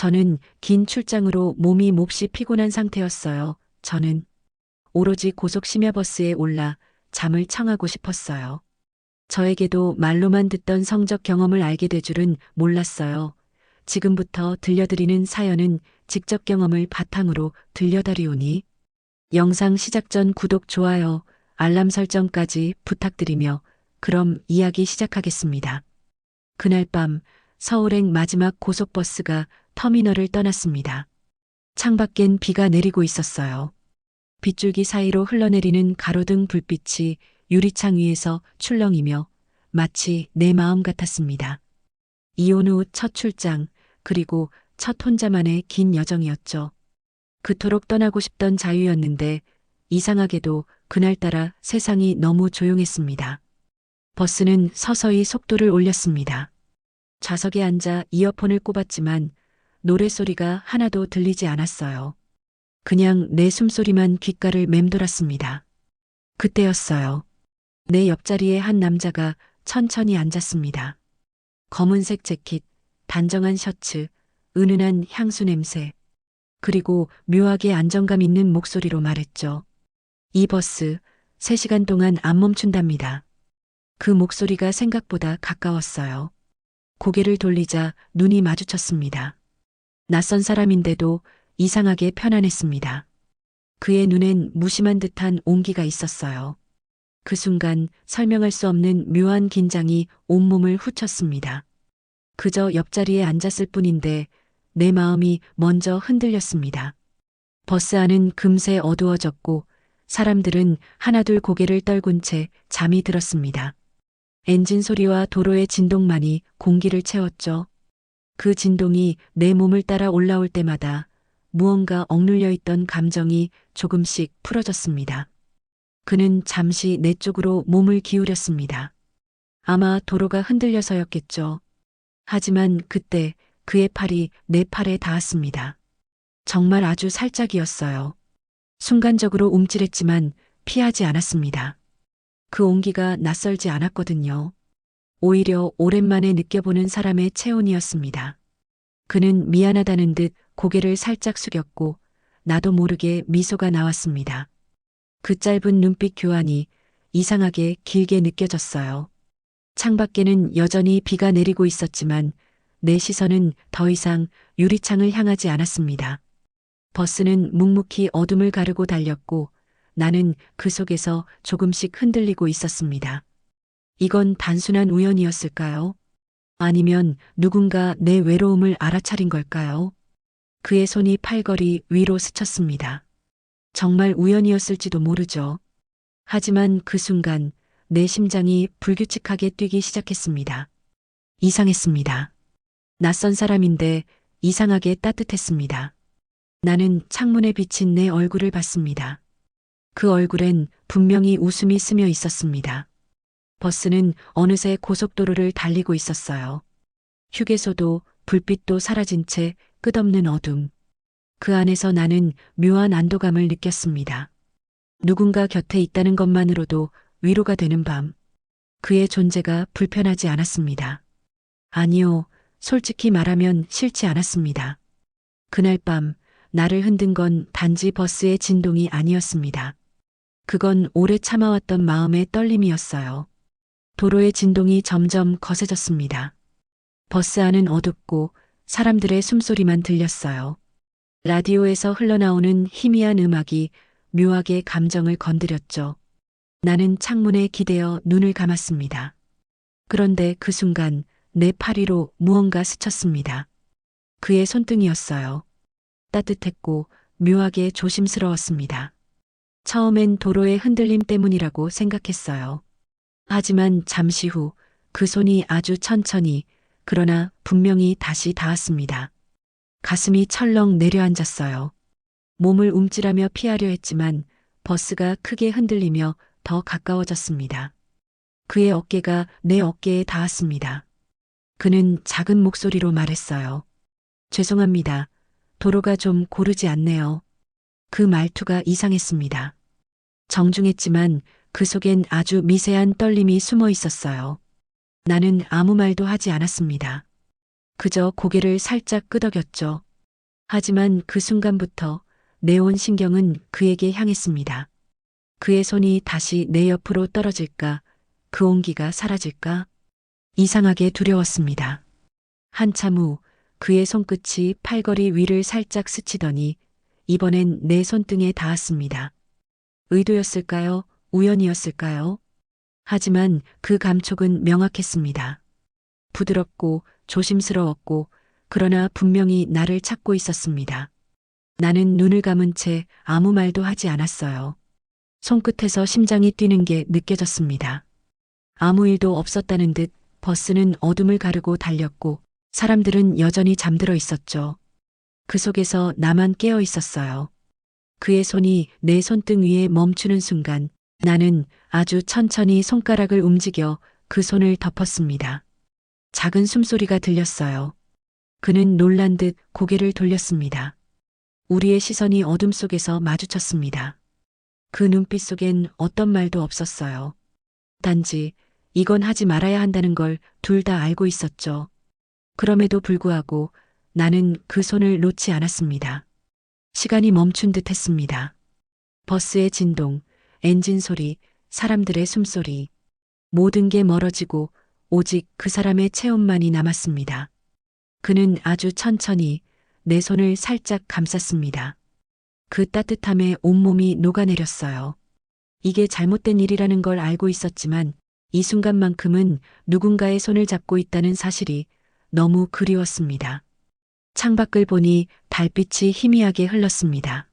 저는 긴 출장으로 몸이 몹시 피곤한 상태였어요. 저는 오로지 고속 심야버스에 올라 잠을 청하고 싶었어요. 저에게도 말로만 듣던 성적 경험을 알게 될 줄은 몰랐어요. 지금부터 들려드리는 사연은 직접 경험을 바탕으로 들려드리오니 영상 시작 전 구독, 좋아요, 알람 설정까지 부탁드리며 그럼 이야기 시작하겠습니다. 그날 밤 서울행 마지막 고속버스가 터미널을 떠났습니다. 창밖엔 비가 내리고 있었어요. 빗줄기 사이로 흘러내리는 가로등 불빛이 유리창 위에서 출렁이며 마치 내 마음 같았습니다. 이혼 후 첫 출장, 그리고 첫 혼자만의 긴 여정이었죠. 그토록 떠나고 싶던 자유였는데 이상하게도 그날따라 세상이 너무 조용했습니다. 버스는 서서히 속도를 올렸습니다. 좌석에 앉아 이어폰을 꼽았지만 노랫소리가 하나도 들리지 않았어요. 그냥 내 숨소리만 귓가를 맴돌았습니다. 그때였어요. 내 옆자리에 한 남자가 천천히 앉았습니다. 검은색 재킷, 단정한 셔츠, 은은한 향수 냄새, 그리고 묘하게 안정감 있는 목소리로 말했죠. 이 버스 3시간 동안 안 멈춘답니다. 그 목소리가 생각보다 가까웠어요. 고개를 돌리자 눈이 마주쳤습니다. 낯선 사람인데도 이상하게 편안했습니다. 그의 눈엔 무심한 듯한 온기가 있었어요. 그 순간 설명할 수 없는 묘한 긴장이 온몸을 훑었습니다. 그저 옆자리에 앉았을 뿐인데 내 마음이 먼저 흔들렸습니다. 버스 안은 금세 어두워졌고 사람들은 하나둘 고개를 떨군 채 잠이 들었습니다. 엔진 소리와 도로의 진동만이 공기를 채웠죠. 그 진동이 내 몸을 따라 올라올 때마다 무언가 억눌려 있던 감정이 조금씩 풀어졌습니다. 그는 잠시 내 쪽으로 몸을 기울였습니다. 아마 도로가 흔들려서였겠죠. 하지만 그때 그의 팔이 내 팔에 닿았습니다. 정말 아주 살짝이었어요. 순간적으로 움찔했지만 피하지 않았습니다. 그 온기가 낯설지 않았거든요. 오히려 오랜만에 느껴보는 사람의 체온이었습니다. 그는 미안하다는 듯 고개를 살짝 숙였고 나도 모르게 미소가 나왔습니다. 그 짧은 눈빛 교환이 이상하게 길게 느껴졌어요. 창밖에는 여전히 비가 내리고 있었지만 내 시선은 더 이상 유리창을 향하지 않았습니다. 버스는 묵묵히 어둠을 가르고 달렸고 나는 그 속에서 조금씩 흔들리고 있었습니다. 이건 단순한 우연이었을까요? 아니면 누군가 내 외로움을 알아차린 걸까요? 그의 손이 팔걸이 위로 스쳤습니다. 정말 우연이었을지도 모르죠. 하지만 그 순간 내 심장이 불규칙하게 뛰기 시작했습니다. 이상했습니다. 낯선 사람인데 이상하게 따뜻했습니다. 나는 창문에 비친 내 얼굴을 봤습니다. 그 얼굴엔 분명히 웃음이 스며 있었습니다. 버스는 어느새 고속도로를 달리고 있었어요. 휴게소도 불빛도 사라진 채 끝없는 어둠. 그 안에서 나는 묘한 안도감을 느꼈습니다. 누군가 곁에 있다는 것만으로도 위로가 되는 밤. 그의 존재가 불편하지 않았습니다. 아니요, 솔직히 말하면 싫지 않았습니다. 그날 밤 나를 흔든 건 단지 버스의 진동이 아니었습니다. 그건 오래 참아왔던 마음의 떨림이었어요. 도로의 진동이 점점 거세졌습니다. 버스 안은 어둡고 사람들의 숨소리만 들렸어요. 라디오에서 흘러나오는 희미한 음악이 묘하게 감정을 건드렸죠. 나는 창문에 기대어 눈을 감았습니다. 그런데 그 순간 내 팔 위로 무언가 스쳤습니다. 그의 손등이었어요. 따뜻했고 묘하게 조심스러웠습니다. 처음엔 도로의 흔들림 때문이라고 생각했어요. 하지만 잠시 후 그 손이 아주 천천히 그러나 분명히 다시 닿았습니다. 가슴이 철렁 내려앉았어요. 몸을 움찔하며 피하려 했지만 버스가 크게 흔들리며 더 가까워졌습니다. 그의 어깨가 내 어깨에 닿았습니다. 그는 작은 목소리로 말했어요. 죄송합니다. 도로가 좀 고르지 않네요. 그 말투가 이상했습니다. 정중했지만 그 속엔 아주 미세한 떨림이 숨어 있었어요. 나는 아무 말도 하지 않았습니다. 그저 고개를 살짝 끄덕였죠. 하지만 그 순간부터 내 온 신경은 그에게 향했습니다. 그의 손이 다시 내 옆으로 떨어질까? 그 온기가 사라질까? 이상하게 두려웠습니다. 한참 후 그의 손끝이 팔걸이 위를 살짝 스치더니 이번엔 내 손등에 닿았습니다. 의도였을까요? 우연이었을까요? 하지만 그 감촉은 명확했습니다. 부드럽고 조심스러웠고 그러나 분명히 나를 찾고 있었습니다. 나는 눈을 감은 채 아무 말도 하지 않았어요. 손끝에서 심장이 뛰는 게 느껴졌습니다. 아무 일도 없었다는 듯 버스는 어둠을 가르고 달렸고 사람들은 여전히 잠들어 있었죠. 그 속에서 나만 깨어 있었어요. 그의 손이 내 손등 위에 멈추는 순간 나는 아주 천천히 손가락을 움직여 그 손을 덮었습니다. 작은 숨소리가 들렸어요. 그는 놀란 듯 고개를 돌렸습니다. 우리의 시선이 어둠 속에서 마주쳤습니다. 그 눈빛 속엔 어떤 말도 없었어요. 단지 이건 하지 말아야 한다는 걸 둘 다 알고 있었죠. 그럼에도 불구하고 나는 그 손을 놓지 않았습니다. 시간이 멈춘 듯 했습니다. 버스의 진동, 엔진 소리, 사람들의 숨소리. 모든 게 멀어지고 오직 그 사람의 체온만이 남았습니다. 그는 아주 천천히 내 손을 살짝 감쌌습니다. 그 따뜻함에 온몸이 녹아내렸어요. 이게 잘못된 일이라는 걸 알고 있었지만 이 순간만큼은 누군가의 손을 잡고 있다는 사실이 너무 그리웠습니다. 창밖을 보니 달빛이 희미하게 흘렀습니다.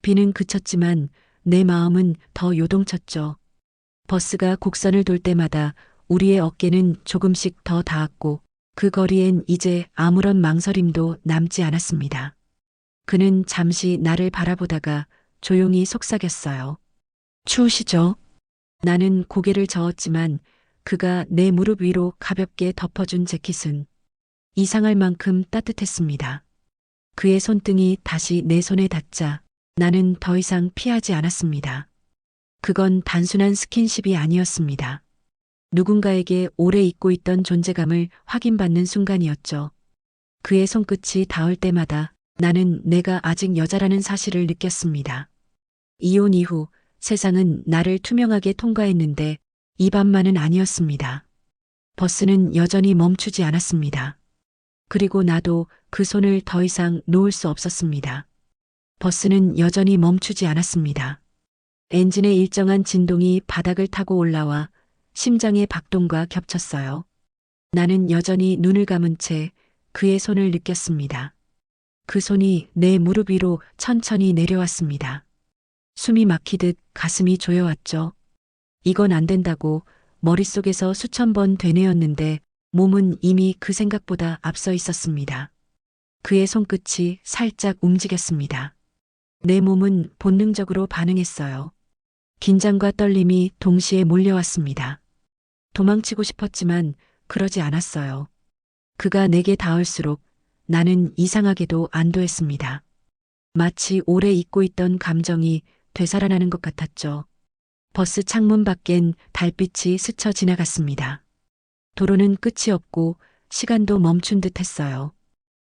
비는 그쳤지만 내 마음은 더 요동쳤죠. 버스가 곡선을 돌 때마다 우리의 어깨는 조금씩 더 닿았고 그 거리엔 이제 아무런 망설임도 남지 않았습니다. 그는 잠시 나를 바라보다가 조용히 속삭였어요. 추우시죠? 나는 고개를 저었지만 그가 내 무릎 위로 가볍게 덮어준 재킷은 이상할 만큼 따뜻했습니다. 그의 손등이 다시 내 손에 닿자 나는 더 이상 피하지 않았습니다. 그건 단순한 스킨십이 아니었습니다. 누군가에게 오래 잊고 있던 존재감을 확인받는 순간이었죠. 그의 손끝이 닿을 때마다 나는 내가 아직 여자라는 사실을 느꼈습니다. 이혼 이후 세상은 나를 투명하게 통과했는데 이 밤만은 아니었습니다. 버스는 여전히 멈추지 않았습니다. 그리고 나도 그 손을 더 이상 놓을 수 없었습니다. 버스는 여전히 멈추지 않았습니다. 엔진의 일정한 진동이 바닥을 타고 올라와 심장의 박동과 겹쳤어요. 나는 여전히 눈을 감은 채 그의 손을 느꼈습니다. 그 손이 내 무릎 위로 천천히 내려왔습니다. 숨이 막히듯 가슴이 조여왔죠. 이건 안 된다고 머릿속에서 수천 번 되뇌었는데 몸은 이미 그 생각보다 앞서 있었습니다. 그의 손끝이 살짝 움직였습니다. 내 몸은 본능적으로 반응했어요. 긴장과 떨림이 동시에 몰려왔습니다. 도망치고 싶었지만 그러지 않았어요. 그가 내게 닿을수록 나는 이상하게도 안도했습니다. 마치 오래 잊고 있던 감정이 되살아나는 것 같았죠. 버스 창문 밖엔 달빛이 스쳐 지나갔습니다. 도로는 끝이 없고 시간도 멈춘 듯 했어요.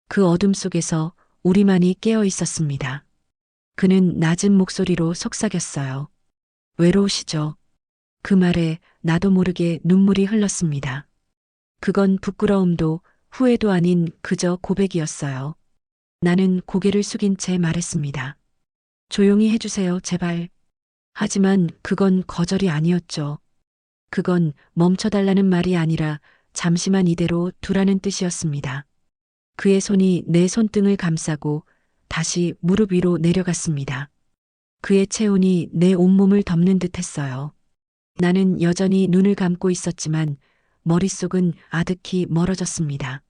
그 어둠 속에서 우리만이 깨어 있었습니다. 그는 낮은 목소리로 속삭였어요. 외로우시죠? 그 말에 나도 모르게 눈물이 흘렀습니다. 그건 부끄러움도 후회도 아닌 그저 고백이었어요. 나는 고개를 숙인 채 말했습니다. 조용히 해주세요, 제발. 하지만 그건 거절이 아니었죠. 그건 멈춰달라는 말이 아니라 잠시만 이대로 두라는 뜻이었습니다. 그의 손이 내 손등을 감싸고 다시 무릎 위로 내려갔습니다. 그의 체온이 내 온몸을 덮는 듯 했어요. 나는 여전히 눈을 감고 있었지만 머릿속은 아득히 멀어졌습니다.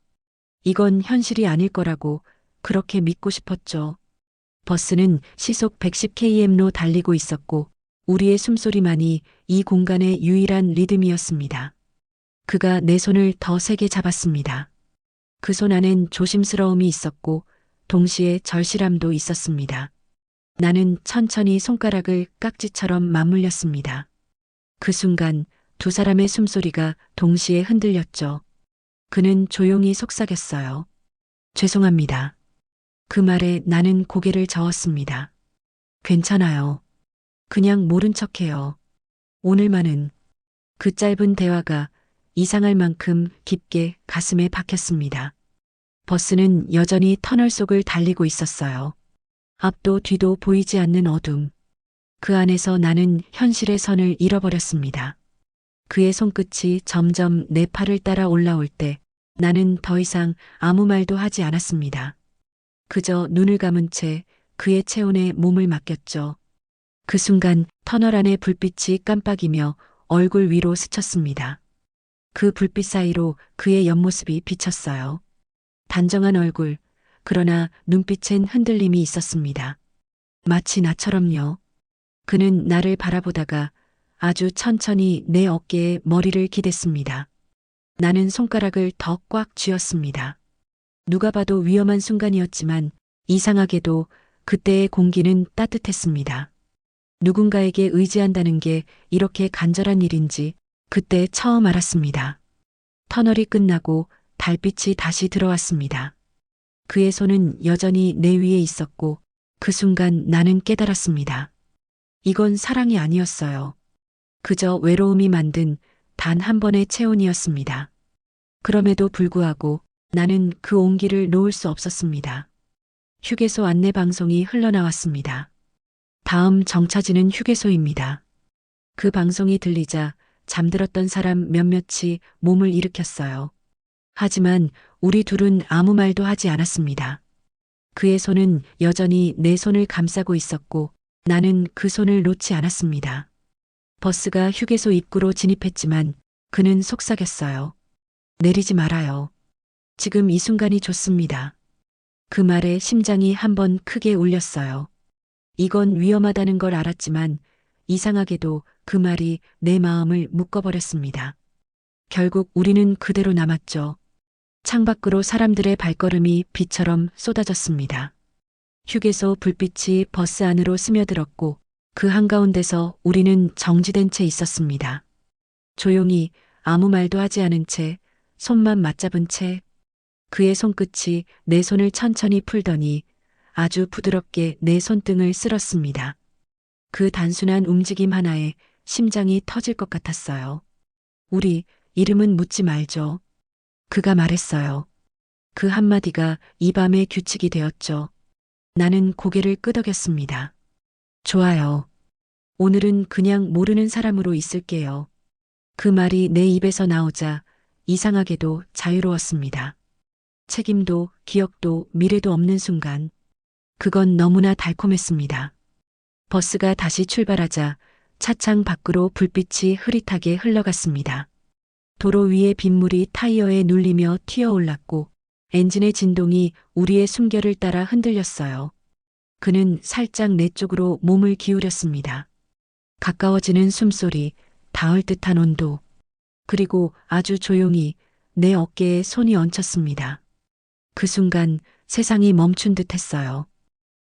이건 현실이 아닐 거라고 그렇게 믿고 싶었죠. 버스는 시속 110km로 달리고 있었고 우리의 숨소리만이 이 공간의 유일한 리듬이었습니다. 그가 내 손을 더 세게 잡았습니다. 그 손 안엔 조심스러움이 있었고 동시에 절실함도 있었습니다. 나는 천천히 손가락을 깍지처럼 맞물렸습니다. 그 순간 두 사람의 숨소리가 동시에 흔들렸죠. 그는 조용히 속삭였어요. 죄송합니다. 그 말에 나는 고개를 저었습니다. 괜찮아요. 그냥 모른 척해요. 오늘만은. 그 짧은 대화가 이상할 만큼 깊게 가슴에 박혔습니다. 버스는 여전히 터널 속을 달리고 있었어요. 앞도 뒤도 보이지 않는 어둠. 그 안에서 나는 현실의 선을 잃어버렸습니다. 그의 손끝이 점점 내 팔을 따라 올라올 때 나는 더 이상 아무 말도 하지 않았습니다. 그저 눈을 감은 채 그의 체온에 몸을 맡겼죠. 그 순간 터널 안의 불빛이 깜빡이며 얼굴 위로 스쳤습니다. 그 불빛 사이로 그의 옆모습이 비쳤어요. 단정한 얼굴, 그러나 눈빛엔 흔들림이 있었습니다. 마치 나처럼요. 그는 나를 바라보다가 아주 천천히 내 어깨에 머리를 기댔습니다. 나는 손가락을 더 꽉 쥐었습니다. 누가 봐도 위험한 순간이었지만 이상하게도 그때의 공기는 따뜻했습니다. 누군가에게 의지한다는 게 이렇게 간절한 일인지 그때 처음 알았습니다. 터널이 끝나고 달빛이 다시 들어왔습니다. 그의 손은 여전히 내 위에 있었고 그 순간 나는 깨달았습니다. 이건 사랑이 아니었어요. 그저 외로움이 만든 단 한 번의 체온이었습니다. 그럼에도 불구하고 나는 그 온기를 놓을 수 없었습니다. 휴게소 안내 방송이 흘러나왔습니다. 다음 정차지는 휴게소입니다. 그 방송이 들리자 잠들었던 사람 몇몇이 몸을 일으켰어요. 하지만 우리 둘은 아무 말도 하지 않았습니다. 그의 손은 여전히 내 손을 감싸고 있었고 나는 그 손을 놓지 않았습니다. 버스가 휴게소 입구로 진입했지만 그는 속삭였어요. 내리지 말아요. 지금 이 순간이 좋습니다. 그 말에 심장이 한번 크게 울렸어요. 이건 위험하다는 걸 알았지만 이상하게도 그 말이 내 마음을 묶어버렸습니다. 결국 우리는 그대로 남았죠. 창밖으로 사람들의 발걸음이 비처럼 쏟아졌습니다. 휴게소 불빛이 버스 안으로 스며들었고 그 한가운데서 우리는 정지된 채 있었습니다. 조용히 아무 말도 하지 않은 채 손만 맞잡은 채 그의 손끝이 내 손을 천천히 풀더니 아주 부드럽게 내 손등을 쓸었습니다. 그 단순한 움직임 하나에 심장이 터질 것 같았어요. 우리 이름은 묻지 말죠. 그가 말했어요. 그 한마디가 이 밤의 규칙이 되었죠. 나는 고개를 끄덕였습니다. 좋아요. 오늘은 그냥 모르는 사람으로 있을게요. 그 말이 내 입에서 나오자 이상하게도 자유로웠습니다. 책임도 기억도 미래도 없는 순간. 그건 너무나 달콤했습니다. 버스가 다시 출발하자 차창 밖으로 불빛이 흐릿하게 흘러갔습니다. 도로 위의 빗물이 타이어에 눌리며 튀어올랐고 엔진의 진동이 우리의 숨결을 따라 흔들렸어요. 그는 살짝 내 쪽으로 몸을 기울였습니다. 가까워지는 숨소리, 닿을 듯한 온도, 그리고 아주 조용히 내 어깨에 손이 얹혔습니다. 그 순간 세상이 멈춘 듯 했어요.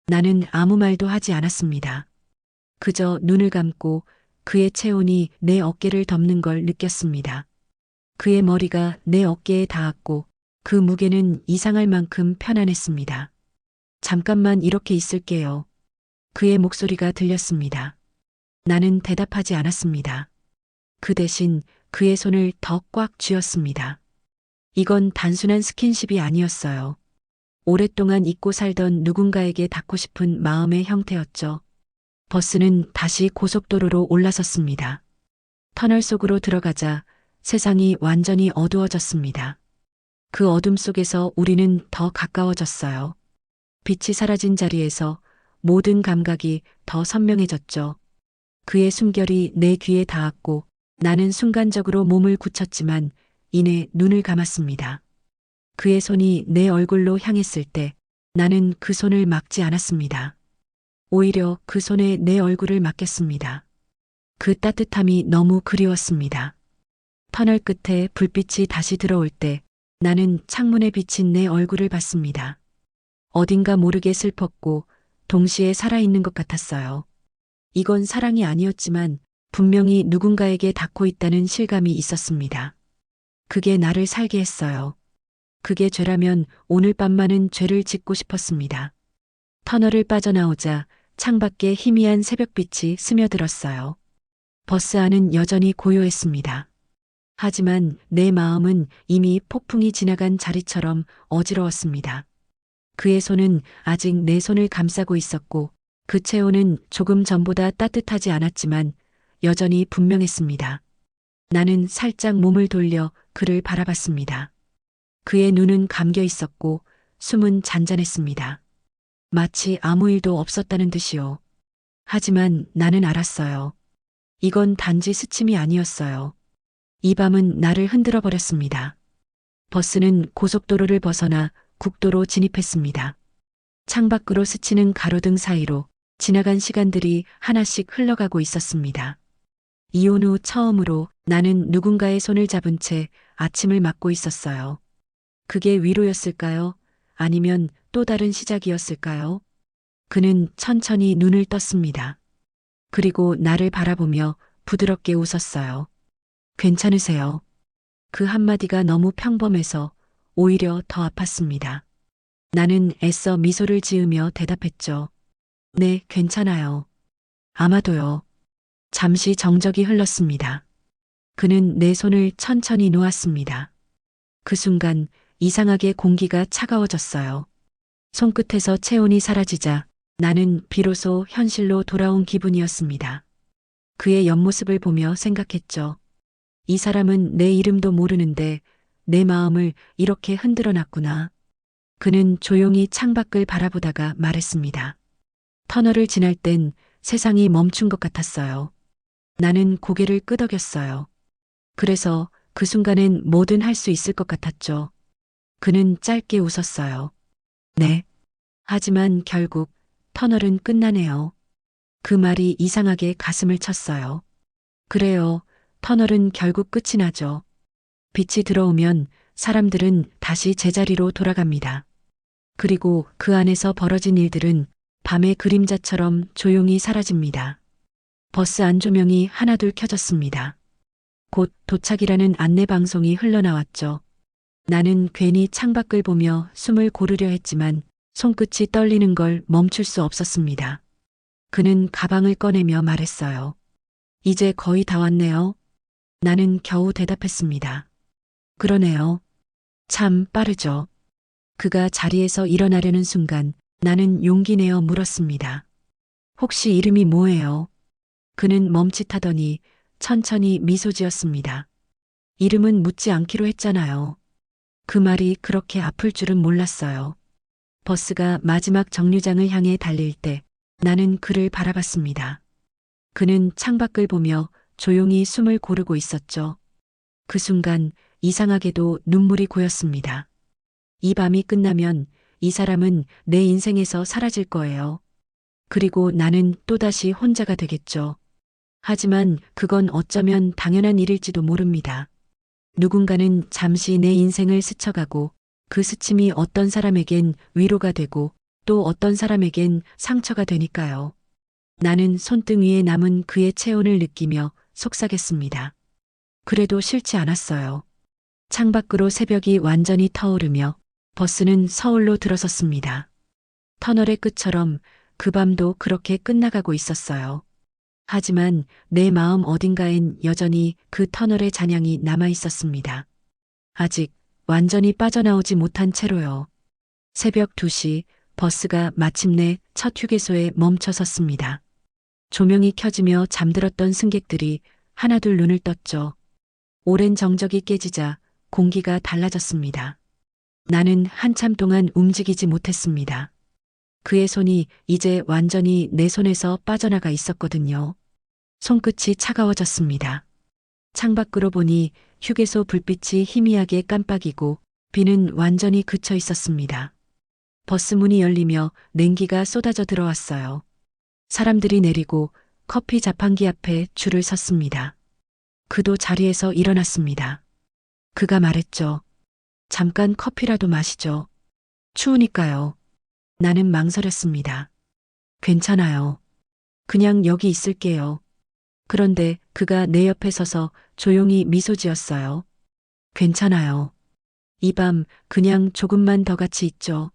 나는 아무 말도 하지 않았습니다. 그저 눈을 감고 그의 체온이 내 어깨를 덮는 걸 느꼈습니다. 그의 머리가 내 어깨에 닿았고 그 무게는 이상할 만큼 편안했습니다. 잠깐만 이렇게 있을게요. 그의 목소리가 들렸습니다. 나는 대답하지 않았습니다. 그 대신 그의 손을 더 꽉 쥐었습니다. 이건 단순한 스킨십이 아니었어요. 오랫동안 잊고 살던 누군가에게 닿고 싶은 마음의 형태였죠. 버스는 다시 고속도로로 올라섰습니다. 터널 속으로 들어가자 세상이 완전히 어두워졌습니다. 그 어둠 속에서 우리는 더 가까워졌어요. 빛이 사라진 자리에서 모든 감각이 더 선명해졌죠. 그의 숨결이 내 귀에 닿았고 나는 순간적으로 몸을 굳혔지만 이내 눈을 감았습니다. 그의 손이 내 얼굴로 향했을 때 나는 그 손을 막지 않았습니다. 오히려 그 손에 내 얼굴을 맡겼습니다. 그 따뜻함이 너무 그리웠습니다. 터널 끝에 불빛이 다시 들어올 때 나는 창문에 비친 내 얼굴을 봤습니다. 어딘가 모르게 슬펐고 동시에 살아있는 것 같았어요. 이건 사랑이 아니었지만 분명히 누군가에게 닿고 있다는 실감이 있었습니다. 그게 나를 살게 했어요. 그게 죄라면 오늘 밤만은 죄를 짓고 싶었습니다. 터널을 빠져나오자 창밖에 희미한 새벽빛이 스며들었어요. 버스 안은 여전히 고요했습니다. 하지만 내 마음은 이미 폭풍이 지나간 자리처럼 어지러웠습니다. 그의 손은 아직 내 손을 감싸고 있었고 그 체온은 조금 전보다 따뜻하지 않았지만 여전히 분명했습니다. 나는 살짝 몸을 돌려 그를 바라봤습니다. 그의 눈은 감겨 있었고 숨은 잔잔했습니다. 마치 아무 일도 없었다는 듯이요. 하지만 나는 알았어요. 이건 단지 스침이 아니었어요. 이 밤은 나를 흔들어 버렸습니다. 버스는 고속도로를 벗어나 국도로 진입했습니다. 창밖으로 스치는 가로등 사이로 지나간 시간들이 하나씩 흘러가고 있었습니다. 이혼 후 처음으로 나는 누군가의 손을 잡은 채 아침을 맞고 있었어요. 그게 위로였을까요? 아니면 또 다른 시작이었을까요? 그는 천천히 눈을 떴습니다. 그리고 나를 바라보며 부드럽게 웃었어요. 괜찮으세요? 그 한마디가 너무 평범해서 오히려 더 아팠습니다. 나는 애써 미소를 지으며 대답했죠. 네, 괜찮아요. 아마도요. 잠시 정적이 흘렀습니다. 그는 내 손을 천천히 놓았습니다. 그 순간 이상하게 공기가 차가워졌어요. 손끝에서 체온이 사라지자 나는 비로소 현실로 돌아온 기분이었습니다. 그의 옆모습을 보며 생각했죠. 이 사람은 내 이름도 모르는데 내 마음을 이렇게 흔들어 놨구나. 그는 조용히 창밖을 바라보다가 말했습니다. 터널을 지날 땐 세상이 멈춘 것 같았어요. 나는 고개를 끄덕였어요. 그래서 그 순간엔 뭐든 할 수 있을 것 같았죠. 그는 짧게 웃었어요. 네. 하지만 결국 터널은 끝나네요. 그 말이 이상하게 가슴을 쳤어요. 그래요. 터널은 결국 끝이 나죠. 빛이 들어오면 사람들은 다시 제자리로 돌아갑니다. 그리고 그 안에서 벌어진 일들은 밤의 그림자처럼 조용히 사라집니다. 버스 안조명이 하나둘 켜졌습니다. 곧 도착이라는 안내방송이 흘러나왔죠. 나는 괜히 창밖을 보며 숨을 고르려 했지만 손끝이 떨리는 걸 멈출 수 없었습니다. 그는 가방을 꺼내며 말했어요. 이제 거의 다 왔네요. 나는 겨우 대답했습니다. 그러네요. 참 빠르죠. 그가 자리에서 일어나려는 순간 나는 용기 내어 물었습니다. 혹시 이름이 뭐예요? 그는 멈칫하더니 천천히 미소 지었습니다. 이름은 묻지 않기로 했잖아요. 그 말이 그렇게 아플 줄은 몰랐어요. 버스가 마지막 정류장을 향해 달릴 때 나는 그를 바라봤습니다. 그는 창밖을 보며 조용히 숨을 고르고 있었죠. 그 순간 이상하게도 눈물이 고였습니다. 이 밤이 끝나면 이 사람은 내 인생에서 사라질 거예요. 그리고 나는 또다시 혼자가 되겠죠. 하지만 그건 어쩌면 당연한 일일지도 모릅니다. 누군가는 잠시 내 인생을 스쳐가고 그 스침이 어떤 사람에겐 위로가 되고 또 어떤 사람에겐 상처가 되니까요. 나는 손등 위에 남은 그의 체온을 느끼며 속삭였습니다. 그래도 싫지 않았어요. 창밖으로 새벽이 완전히 터오르며 버스는 서울로 들어섰습니다. 터널의 끝처럼 그 밤도 그렇게 끝나가고 있었어요. 하지만 내 마음 어딘가엔 여전히 그 터널의 잔향이 남아 있었습니다. 아직 완전히 빠져나오지 못한 채로요. 새벽 2시 버스가 마침내 첫 휴게소에 멈춰 섰습니다. 조명이 켜지며 잠들었던 승객들이 하나둘 눈을 떴죠. 오랜 정적이 깨지자 공기가 달라졌습니다. 나는 한참 동안 움직이지 못했습니다. 그의 손이 이제 완전히 내 손에서 빠져나가 있었거든요. 손끝이 차가워졌습니다. 창밖으로 보니 휴게소 불빛이 희미하게 깜빡이고 비는 완전히 그쳐 있었습니다. 버스 문이 열리며 냉기가 쏟아져 들어왔어요. 사람들이 내리고 커피 자판기 앞에 줄을 섰습니다. 그도 자리에서 일어났습니다. 그가 말했죠. 잠깐 커피라도 마시죠. 추우니까요. 나는 망설였습니다. 괜찮아요. 그냥 여기 있을게요. 그런데 그가 내 옆에 서서 조용히 미소 지었어요. 괜찮아요. 이 밤 그냥 조금만 더 같이 있죠.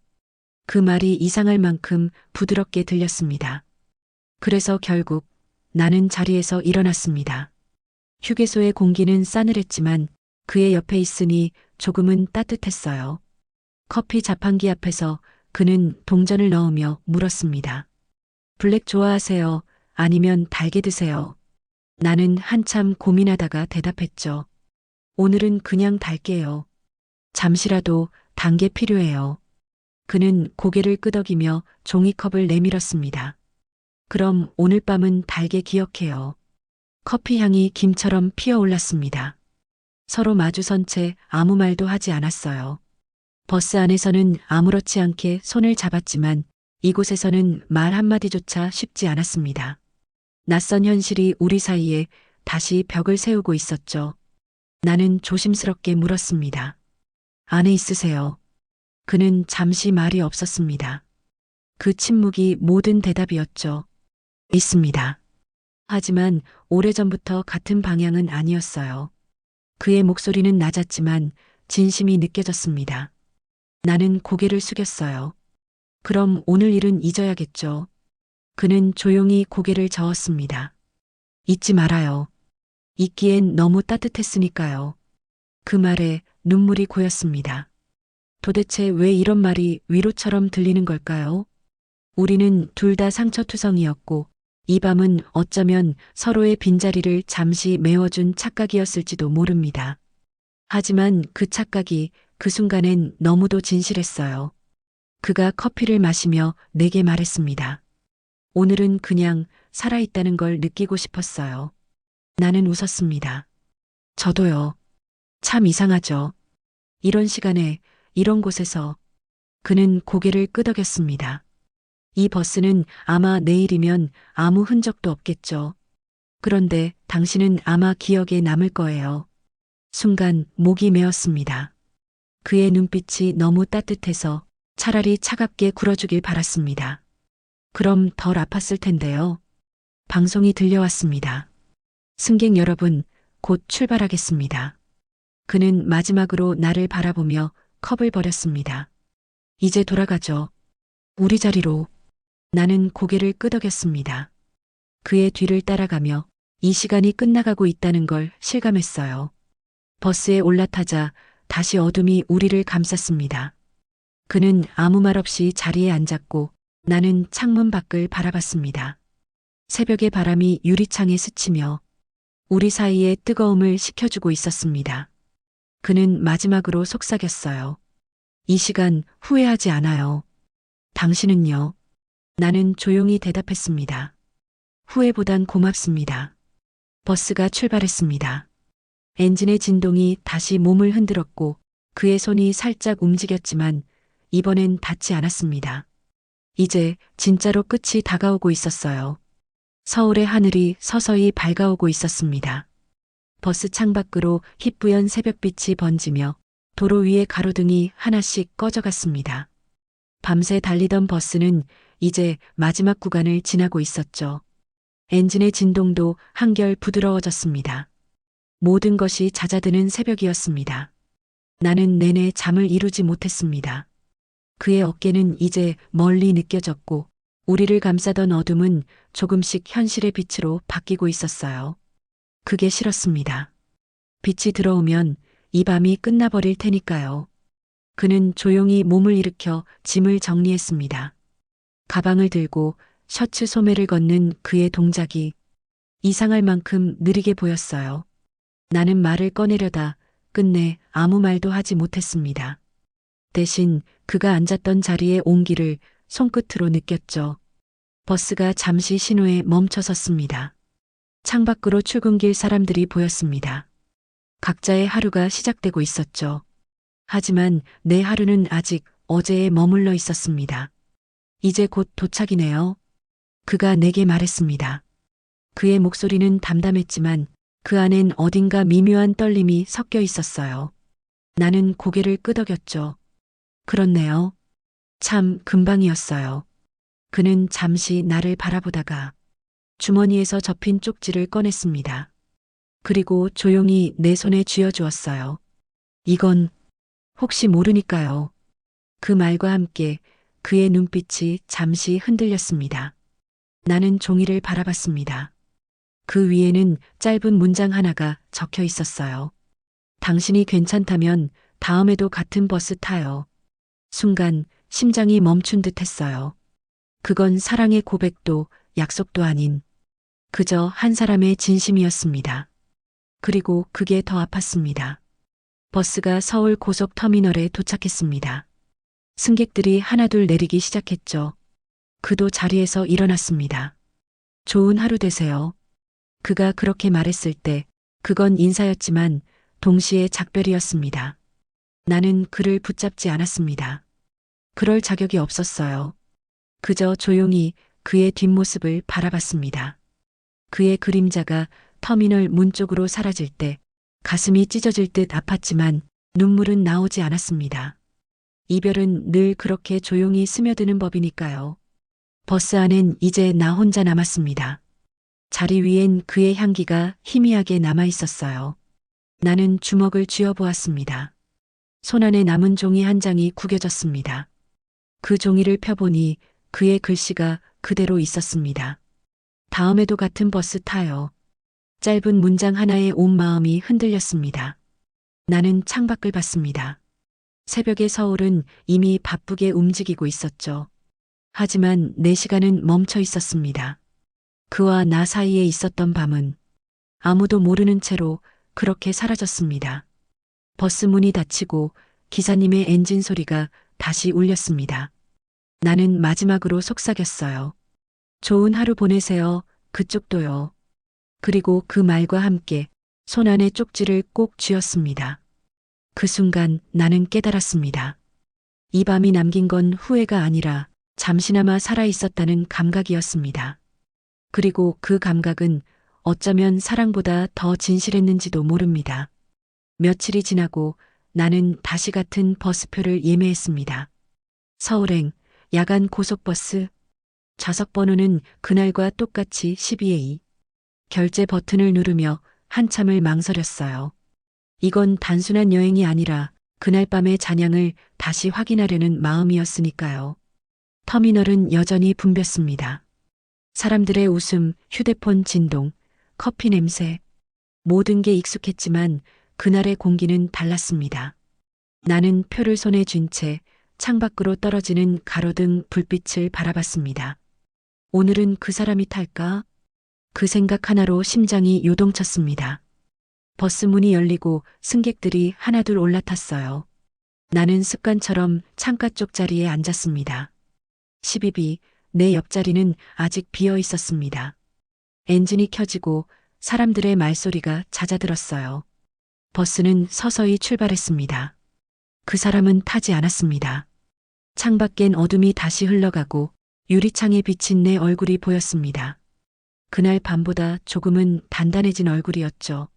그 말이 이상할 만큼 부드럽게 들렸습니다. 그래서 결국 나는 자리에서 일어났습니다. 휴게소의 공기는 싸늘했지만 그의 옆에 있으니 조금은 따뜻했어요. 커피 자판기 앞에서 그는 동전을 넣으며 물었습니다. 블랙 좋아하세요? 아니면 달게 드세요? 나는 한참 고민하다가 대답했죠. 오늘은 그냥 달게요. 잠시라도 단 게 필요해요. 그는 고개를 끄덕이며 종이컵을 내밀었습니다. 그럼 오늘 밤은 달게 기억해요. 커피 향이 김처럼 피어올랐습니다. 서로 마주선 채 아무 말도 하지 않았어요. 버스 안에서는 아무렇지 않게 손을 잡았지만 이곳에서는 말 한마디조차 쉽지 않았습니다. 낯선 현실이 우리 사이에 다시 벽을 세우고 있었죠. 나는 조심스럽게 물었습니다. 안에 있으세요? 그는 잠시 말이 없었습니다. 그 침묵이 모든 대답이었죠. 있습니다. 하지만 오래전부터 같은 방향은 아니었어요. 그의 목소리는 낮았지만 진심이 느껴졌습니다. 나는 고개를 숙였어요. 그럼 오늘 일은 잊어야겠죠. 그는 조용히 고개를 저었습니다. 잊지 말아요. 잊기엔 너무 따뜻했으니까요. 그 말에 눈물이 고였습니다. 도대체 왜 이런 말이 위로처럼 들리는 걸까요? 우리는 둘 다 상처투성이었고 이 밤은 어쩌면 서로의 빈자리를 잠시 메워준 착각이었을지도 모릅니다. 하지만 그 착각이 그 순간엔 너무도 진실했어요. 그가 커피를 마시며 내게 말했습니다. 오늘은 그냥 살아있다는 걸 느끼고 싶었어요. 나는 웃었습니다. 저도요. 참 이상하죠. 이런 시간에, 이런 곳에서 그는 고개를 끄덕였습니다. 이 버스는 아마 내일이면 아무 흔적도 없겠죠. 그런데 당신은 아마 기억에 남을 거예요. 순간 목이 메었습니다. 그의 눈빛이 너무 따뜻해서 차라리 차갑게 굴어주길 바랐습니다. 그럼 덜 아팠을 텐데요. 방송이 들려왔습니다. 승객 여러분, 곧 출발하겠습니다. 그는 마지막으로 나를 바라보며 컵을 버렸습니다. 이제 돌아가죠. 우리 자리로. 나는 고개를 끄덕였습니다. 그의 뒤를 따라가며 이 시간이 끝나가고 있다는 걸 실감했어요. 버스에 올라타자 다시 어둠이 우리를 감쌌습니다. 그는 아무 말 없이 자리에 앉았고 나는 창문 밖을 바라봤습니다. 새벽의 바람이 유리창에 스치며 우리 사이의 뜨거움을 식혀주고 있었습니다. 그는 마지막으로 속삭였어요. 이 시간 후회하지 않아요. 당신은요? 나는 조용히 대답했습니다. 후회보단 고맙습니다. 버스가 출발했습니다. 엔진의 진동이 다시 몸을 흔들었고 그의 손이 살짝 움직였지만 이번엔 닿지 않았습니다. 이제 진짜로 끝이 다가오고 있었어요. 서울의 하늘이 서서히 밝아오고 있었습니다. 버스 창밖으로 희뿌연 새벽빛이 번지며 도로 위의 가로등이 하나씩 꺼져갔습니다. 밤새 달리던 버스는 이제 마지막 구간을 지나고 있었죠. 엔진의 진동도 한결 부드러워졌습니다. 모든 것이 잦아드는 새벽이었습니다. 나는 내내 잠을 이루지 못했습니다. 그의 어깨는 이제 멀리 느껴졌고 우리를 감싸던 어둠은 조금씩 현실의 빛으로 바뀌고 있었어요. 그게 싫었습니다. 빛이 들어오면 이 밤이 끝나버릴 테니까요. 그는 조용히 몸을 일으켜 짐을 정리했습니다. 가방을 들고 셔츠 소매를 걷는 그의 동작이 이상할 만큼 느리게 보였어요. 나는 말을 꺼내려다 끝내 아무 말도 하지 못했습니다. 대신 그가 앉았던 자리의 온기를 손끝으로 느꼈죠. 버스가 잠시 신호에 멈춰 섰습니다. 창밖으로 출근길 사람들이 보였습니다. 각자의 하루가 시작되고 있었죠. 하지만 내 하루는 아직 어제에 머물러 있었습니다. 이제 곧 도착이네요. 그가 내게 말했습니다. 그의 목소리는 담담했지만 그 안엔 어딘가 미묘한 떨림이 섞여 있었어요. 나는 고개를 끄덕였죠. 그렇네요. 참 금방이었어요. 그는 잠시 나를 바라보다가 주머니에서 접힌 쪽지를 꺼냈습니다. 그리고 조용히 내 손에 쥐어주었어요. 이건 혹시 모르니까요. 그 말과 함께 그의 눈빛이 잠시 흔들렸습니다. 나는 종이를 바라봤습니다. 그 위에는 짧은 문장 하나가 적혀 있었어요. 당신이 괜찮다면 다음에도 같은 버스 타요. 순간 심장이 멈춘 듯 했어요. 그건 사랑의 고백도 약속도 아닌 그저 한 사람의 진심이었습니다. 그리고 그게 더 아팠습니다. 버스가 서울 고속터미널에 도착했습니다. 승객들이 하나둘 내리기 시작했죠. 그도 자리에서 일어났습니다. 좋은 하루 되세요. 그가 그렇게 말했을 때 그건 인사였지만 동시에 작별이었습니다. 나는 그를 붙잡지 않았습니다. 그럴 자격이 없었어요. 그저 조용히 그의 뒷모습을 바라봤습니다. 그의 그림자가 터미널 문 쪽으로 사라질 때 가슴이 찢어질 듯 아팠지만 눈물은 나오지 않았습니다. 이별은 늘 그렇게 조용히 스며드는 법이니까요. 버스 안엔 이제 나 혼자 남았습니다. 자리 위엔 그의 향기가 희미하게 남아 있었어요. 나는 주먹을 쥐어보았습니다. 손안에 남은 종이 한 장이 구겨졌습니다. 그 종이를 펴보니 그의 글씨가 그대로 있었습니다. 다음에도 같은 버스 타요. 짧은 문장 하나에 온 마음이 흔들렸습니다. 나는 창밖을 봤습니다. 새벽의 서울은 이미 바쁘게 움직이고 있었죠. 하지만 내 시간은 멈춰 있었습니다. 그와 나 사이에 있었던 밤은 아무도 모르는 채로 그렇게 사라졌습니다. 버스 문이 닫히고 기사님의 엔진 소리가 다시 울렸습니다. 나는 마지막으로 속삭였어요. 좋은 하루 보내세요. 그쪽도요. 그리고 그 말과 함께 손 안에 쪽지를 꼭 쥐었습니다. 그 순간 나는 깨달았습니다. 이 밤이 남긴 건 후회가 아니라 잠시나마 살아 있었다는 감각이었습니다. 그리고 그 감각은 어쩌면 사랑보다 더 진실했는지도 모릅니다. 며칠이 지나고 나는 다시 같은 버스표를 예매했습니다. 서울행 야간 고속버스 좌석 번호는 그날과 똑같이 12A. 결제 버튼을 누르며 한참을 망설였어요. 이건 단순한 여행이 아니라 그날 밤의 잔향을 다시 확인하려는 마음이었으니까요. 터미널은 여전히 붐볐습니다. 사람들의 웃음, 휴대폰 진동, 커피 냄새, 모든 게 익숙했지만 그날의 공기는 달랐습니다. 나는 표를 손에 쥔 채 창밖으로 떨어지는 가로등 불빛을 바라봤습니다. 오늘은 그 사람이 탈까? 그 생각 하나로 심장이 요동쳤습니다. 버스 문이 열리고 승객들이 하나둘 올라탔어요. 나는 습관처럼 창가 쪽 자리에 앉았습니다. 12B, 내 옆자리는 아직 비어 있었습니다. 엔진이 켜지고 사람들의 말소리가 잦아들었어요. 버스는 서서히 출발했습니다. 그 사람은 타지 않았습니다. 창밖엔 어둠이 다시 흘러가고 유리창에 비친 내 얼굴이 보였습니다. 그날 밤보다 조금은 단단해진 얼굴이었죠.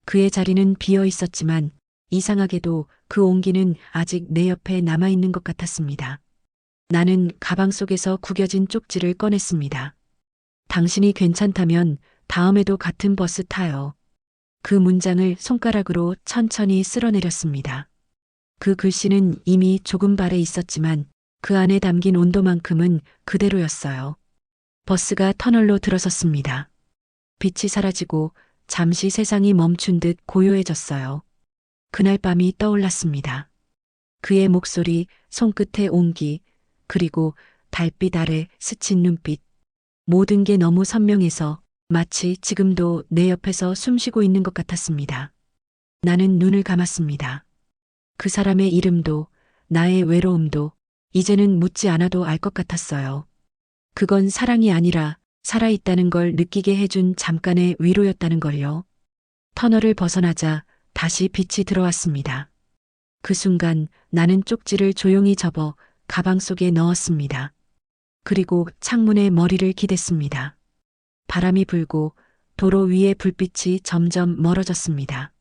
그의 자리는 비어 있었지만 이상하게도 그 온기는 아직 내 옆에 남아있는 것 같았습니다. 나는 가방 속에서 구겨진 쪽지를 꺼냈습니다. 당신이 괜찮다면 다음에도 같은 버스 타요. 그 문장을 손가락으로 천천히 쓸어내렸습니다. 그 글씨는 이미 조금 발에 있었지만 그 안에 담긴 온도만큼은 그대로였어요. 버스가 터널로 들어섰습니다. 빛이 사라지고 잠시 세상이 멈춘 듯 고요해졌어요. 그날 밤이 떠올랐습니다. 그의 목소리, 손끝의 온기, 그리고 달빛 아래 스친 눈빛. 모든 게 너무 선명해서 마치 지금도 내 옆에서 숨쉬고 있는 것 같았습니다. 나는 눈을 감았습니다. 그 사람의 이름도 나의 외로움도 이제는 묻지 않아도 알 것 같았어요. 그건 사랑이 아니라 살아있다는 걸 느끼게 해준 잠깐의 위로였다는 걸요. 터널을 벗어나자 다시 빛이 들어왔습니다. 그 순간 나는 쪽지를 조용히 접어 가방 속에 넣었습니다. 그리고 창문에 머리를 기댔습니다. 바람이 불고 도로 위의 불빛이 점점 멀어졌습니다.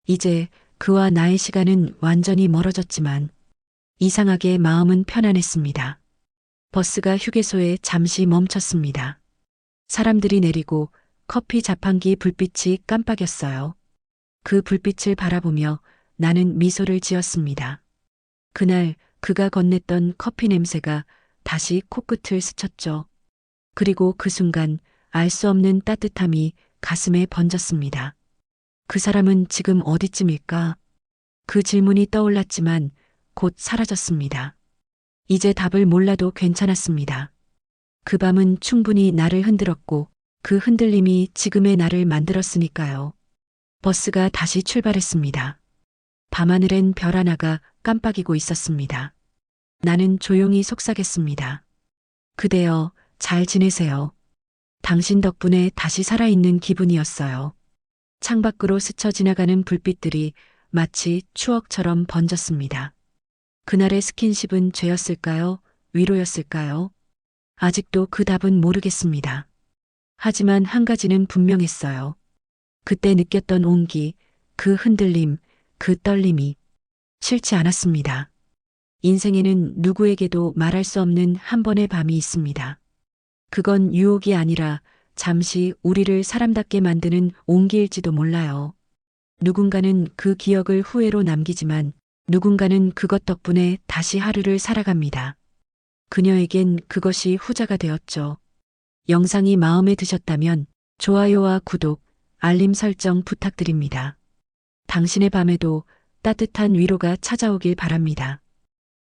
이제 그와 나의 시간은 완전히 멀어졌지만 이상하게 마음은 편안했습니다. 버스가 휴게소에 잠시 멈췄습니다. 사람들이 내리고 커피 자판기 불빛이 깜빡였어요. 그 불빛을 바라보며 나는 미소를 지었습니다. 그날 그가 건넸던 커피 냄새가 다시 코끝을 스쳤죠. 그리고 그 순간 알 수 없는 따뜻함이 가슴에 번졌습니다. 그 사람은 지금 어디쯤일까? 그 질문이 떠올랐지만 곧 사라졌습니다. 이제 답을 몰라도 괜찮았습니다. 그 밤은 충분히 나를 흔들었고 그 흔들림이 지금의 나를 만들었으니까요. 버스가 다시 출발했습니다. 밤하늘엔 별 하나가 깜빡이고 있었습니다. 나는 조용히 속삭였습니다. 그대여, 잘 지내세요. 당신 덕분에 다시 살아있는 기분이었어요. 창밖으로 스쳐 지나가는 불빛들이 마치 추억처럼 번졌습니다. 그날의 스킨십은 죄였을까요? 위로였을까요? 아직도 그 답은 모르겠습니다. 하지만 한 가지는 분명했어요. 그때 느꼈던 온기, 그 흔들림, 그 떨림이 싫지 않았습니다. 인생에는 누구에게도 말할 수 없는 한 번의 밤이 있습니다. 그건 유혹이 아니라 잠시 우리를 사람답게 만드는 온기일지도 몰라요. 누군가는 그 기억을 후회로 남기지만 누군가는 그것 덕분에 다시 하루를 살아갑니다. 그녀에겐 그것이 후자가 되었죠. 영상이 마음에 드셨다면 좋아요와 구독, 알림 설정 부탁드립니다. 당신의 밤에도 따뜻한 위로가 찾아오길 바랍니다.